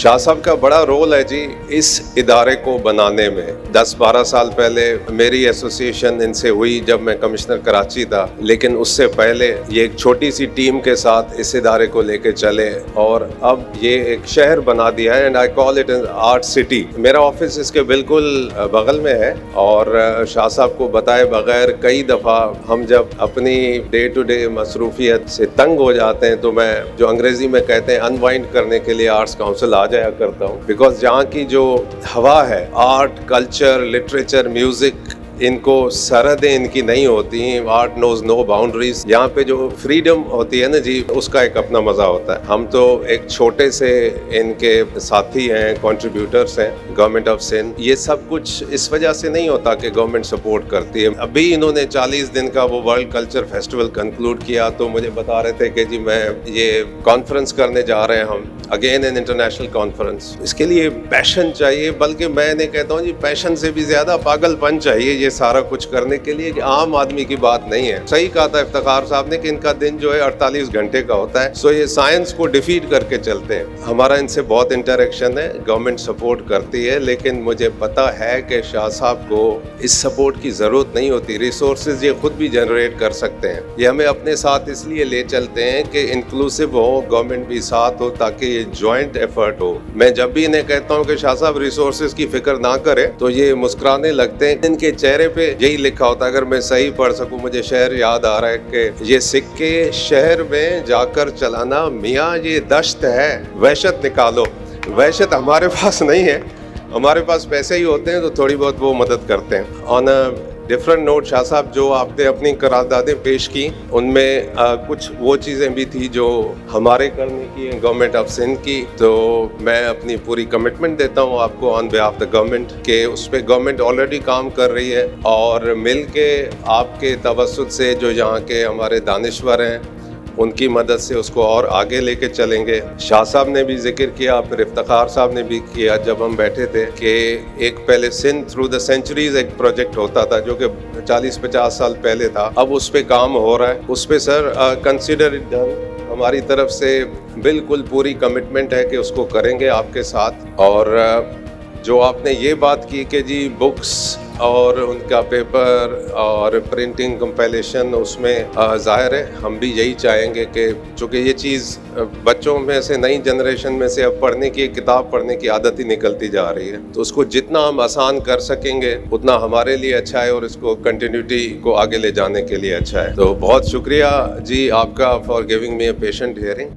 शाह साहब का बड़ा रोल है जी इस इदारे को बनाने में। 10-12 साल पहले मेरी एसोसिएशन इनसे हुई जब मैं कमिश्नर कराची था, लेकिन उससे पहले ये एक छोटी सी टीम के साथ इस इदारे को लेके चले और अब ये एक शहर बना दिया है। And I call it an art city. मेरा ऑफिस इसके बिल्कुल बगल में है और शाह साहब को बताए बगैर कई दफ़ा हम जब अपनी डे टू डे मसरूफियत से तंग हो जाते हैं तो मैं जो अंग्रेजी में कहते हैं अनवाइंड करने के लिए आर्ट्स काउंसिल आ जाया करता हूँ। बिकॉज जहाँ की जो हवा है, आर्ट, कल्चर, लिटरेचर, म्यूजिक, इनको सरहदें इनकी नहीं होती। Art knows no boundaries. यहाँ पे जो फ्रीडम होती है ना जी, उसका एक अपना मजा होता है। हम तो एक छोटे से इनके साथी हैं, कंट्रीब्यूटर्स हैं गवर्नमेंट ऑफ सिंध। ये सब कुछ इस वजह से नहीं होता कि गवर्नमेंट सपोर्ट करती है। अभी इन्होंने 40 दिन का वो वर्ल्ड कल्चर फेस्टिवल कंक्लूड किया तो मुझे बता रहे थे कि जी मैं ये कॉन्फ्रेंस करने जा रहे हैं हम, अगेन एन इंटरनेशनल कॉन्फ्रेंस। इसके लिए पैशन चाहिए, बल्कि मैं नहीं कहता हूँ जी पैशन से भी ज्यादा पागलपन चाहिए ये सारा कुछ करने के लिए। आम आदमी की बात नहीं है। सही कहा था इफ्तिखार साहब ने कि इनका दिन जो है 48 घंटे का होता है। सो ये साइंस को डिफीट करके चलते हैं। हमारा इनसे बहुत इंटरेक्शन है, गवर्नमेंट सपोर्ट करती है, लेकिन मुझे पता है कि शाह साहब को इस सपोर्ट की जरूरत नहीं होती। रिसोर्सेज ये खुद भी जनरेट कर सकते हैं। ये हमें अपने साथ इसलिए ले चलते हैं कि इंक्लूसिव हो, गवर्नमेंट भी साथ हो, ताकि ये ज्वाइंट एफर्ट हो। मैं जब भी इन्हें कहता हूँ कि शाह साहब रिसोर्सेज की फिक्र ना करें तो ये मुस्कुराने लगते हैं। इनके चेहरे पे यही लिखा होता है, अगर मैं सही पढ़ सकूं। मुझे शहर याद आ रहा है कि ये सिक्के शहर में जाकर चलाना, मियाँ ये दश्त है, वहशत निकालो। वहशत हमारे पास नहीं है, हमारे पास पैसे ही होते हैं तो थोड़ी बहुत वो मदद करते हैं। On a different note, Shah साहब जो आपने अपनी करारदादें पेश की उनमें कुछ वो चीज़ें भी थी जो हमारे करने की हैं गवर्नमेंट ऑफ सिंध की। तो मैं अपनी पूरी कमिटमेंट देता हूँ आपको ऑन बिहाफ द गवर्नमेंट के उस पर गवर्नमेंट ऑलरेडी काम कर रही है और मिल के आपके तवस्सुत से जो यहाँ के हमारे दानिश्वर हैं उनकी मदद से उसको और आगे लेके चलेंगे। शाह साहब ने भी जिक्र किया, फिर इफ्तिखार साहब ने भी किया जब हम बैठे थे कि एक पहले सिंध थ्रू द सेंचुरीज एक प्रोजेक्ट होता था जो कि 40-50 साल पहले था। अब उस पे काम हो रहा है। उस पे सर कंसिडर इट डन। हमारी तरफ से बिल्कुल पूरी कमिटमेंट है कि उसको करेंगे आपके साथ। और जो आपने ये बात की कि जी बुक्स और उनका पेपर और प्रिंटिंग कंपाइलेशन, उसमें ज़ाहिर है हम भी यही चाहेंगे कि चूँकि ये चीज़ बच्चों में से, नई जनरेशन में से अब पढ़ने की, किताब पढ़ने की आदत ही निकलती जा रही है, तो उसको जितना हम आसान कर सकेंगे उतना हमारे लिए अच्छा है और इसको कंटिन्यूटी को आगे ले जाने के लिए अच्छा है। तो बहुत शुक्रिया जी आपका for giving me a patient hearing.